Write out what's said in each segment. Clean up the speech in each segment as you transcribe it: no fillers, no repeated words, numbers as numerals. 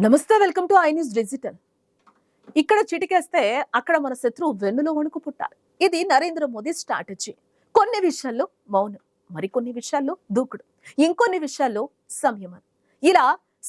నమస్తే, welcome to I news digital. ఇక్కడ చిటికేస్తే అక్కడ మన శత్రువు వెన్నులో వణుకు పుట్టాలి. ఇది నరేంద్ర మోదీ స్ట్రాటజీ. కొన్ని విషయాల్లో మౌనం, మరికొన్ని విషయాల్లో దూకుడు, ఇంకొన్ని విషయాల్లో సంయమనం. ఇలా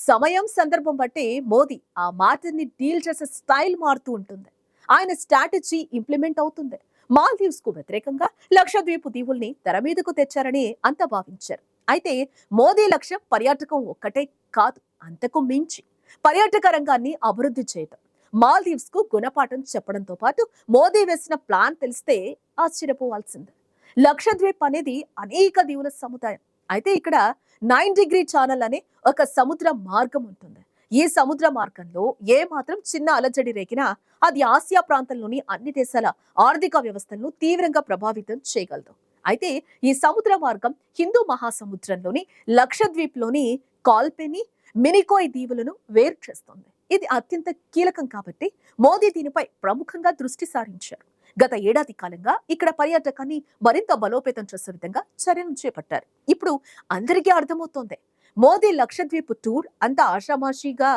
సమయం సందర్భం బట్టి మోదీ ఆ మాటని డీల్ చేసే స్టైల్ మారుతూ ఉంటుంది. ఆయన స్ట్రాటజీ ఇంప్లిమెంట్ అవుతుంది. మాల్దీవ్స్ కు వ్యతిరేకంగా లక్షద్వీప్ దీవుల్ని తెర మీదకు తెచ్చారని అంతా భావించారు. అయితే మోదీ లక్ష్యం పర్యాటకం ఒక్కటే కాదు, అంతకు మించి పర్యాటక రంగాన్ని అభివృద్ధి చేయటం. మాల్దీవ్స్ కు గుణపాఠం చెప్పడంతో పాటు మోదీ వేసిన ప్లాన్ తెలిస్తే ఆశ్చర్యపోవాల్సిందే. లక్షద్వీప్ అనేది అనేక దీవుల సముదాయం. అయితే ఇక్కడ 9 డిగ్రీ ఛానల్ అనే ఒక సముద్ర మార్గం ఉంటుంది. ఈ సముద్ర మార్గంలో ఏ మాత్రం చిన్న అలజడి రేగినా అది ఆసియా ప్రాంతంలోని అన్ని దేశాల ఆర్థిక వ్యవస్థలను తీవ్రంగా ప్రభావితం చేయగలదు. అయితే ఈ సముద్ర మార్గం హిందూ మహాసముద్రంలోని లక్షద్వీప్ లోని కాల్పెని, మినికోయ్ దీవులను వేరు చేస్తుంది. ఇది అత్యంత కీలకం కాబట్టి మోదీ దీనిపై ప్రముఖంగా దృష్టి సారించారు. గత ఏడాది కాలంగా ఇక్కడ పర్యాటకాన్ని మరింత బలోపేతం చేసే విధంగా చర్యలు చేపట్టారు. ఇప్పుడు అందరికీ అర్థమవుతోంది, మోదీ లక్షద్వీప్ టూర్ అంత ఆషామాషిగా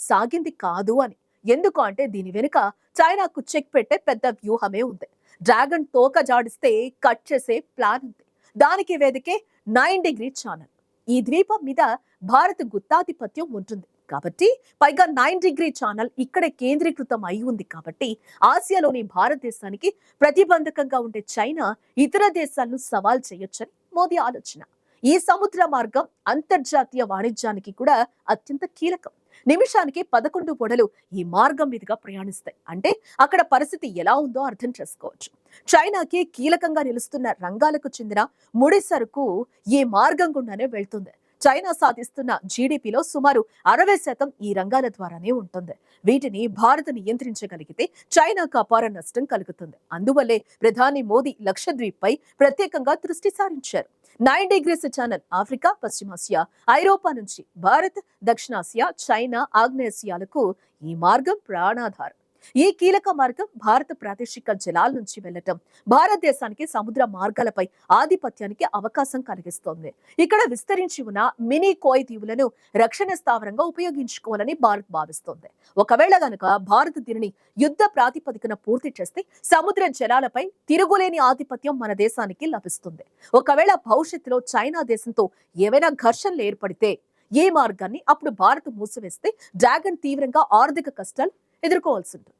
సాగింది కాదు అని. ఎందుకు అంటే దీని వెనుక చైనాకు చెక్ పెట్టే పెద్ద వ్యూహమే ఉంది. డ్రాగన్ తోక జాడిస్తే కట్ చేసే ప్లాన్ ఉంది. దానికి వేదికే 9 డిగ్రీ ఛానల్. ఈ ద్వీపం మీద భారత్ గుత్తాధిపత్యం ఉంటుంది కాబట్టి, పైగా 9 డిగ్రీ ఛానల్ ఇక్కడే కేంద్రీకృతం అయి ఉంది కాబట్టి, ఆసియాలోని భారతదేశానికి ప్రతిబంధకంగా ఉండే చైనా ఇతర దేశాలను సవాల్ చేయొచ్చని మోదీ ఆలోచన. ఈ సముద్ర మార్గం అంతర్జాతీయ వాణిజ్యానికి కూడా అత్యంత కీలకం. నిమిషానికి 11 ఓడలు ఈ మార్గం మీదుగా ప్రయాణిస్తాయి. అంటే అక్కడ పరిస్థితి ఎలా ఉందో అర్థం చేసుకోవచ్చు. చైనాకి కీలకంగా నిలుస్తున్న రంగాలకు చెందిన ముడి సరుకు ఈ మార్గం గుండానే వెళ్తుంది. చైనా సాధిస్తున్న జీడిపిలో సుమారు 60% ఈ రంగాల ద్వారానే ఉంటుంది. వీటిని భారత్ నియంత్రించగలిగితే చైనాకు అపార నష్టం కలుగుతుంది. అందువల్లే ప్రధాని మోదీ లక్షద్వీప్ పై ప్రత్యేకంగా దృష్టి సారించారు. 9 డిగ్రీస్ ఛానల్ ఆఫ్రికా, పశ్చిమాసియా, ఐరోపా నుంచి భారత్, దక్షిణాసియా, చైనా, ఆగ్నేయాసియాలకు ఈ మార్గం ప్రాణాధారం. ఈ కీలక మార్గం భారత ప్రాదేశిక జలాల నుంచి వెళ్లటం భారతదేశానికి సముద్ర మార్గాలపై ఆధిపత్యానికి అవకాశం కలిగిస్తోంది. ఇక్కడ విస్తరించి ఉన్న మినీ కోయ్ దీవులను రక్షణ స్థావరంగా ఉపయోగించుకోవాలని భారత్ భావిస్తోంది. ఒకవేళ గనుక భారత్ దీనిని యుద్ధ ప్రాతిపదికన పూర్తి చేస్తే సముద్ర జలాలపై తిరుగులేని ఆధిపత్యం మన దేశానికి లభిస్తుంది. ఒకవేళ భవిష్యత్తులో చైనా దేశంతో ఏవైనా ఘర్షణలు ఏర్పడితే ఈ మార్గాన్ని అప్పుడు భారత్ మూసివేస్తే డ్రాగన్ తీవ్రంగా ఆర్థిక కష్టాలు ఎదుర్కోవాల్సి ఉంటుంది.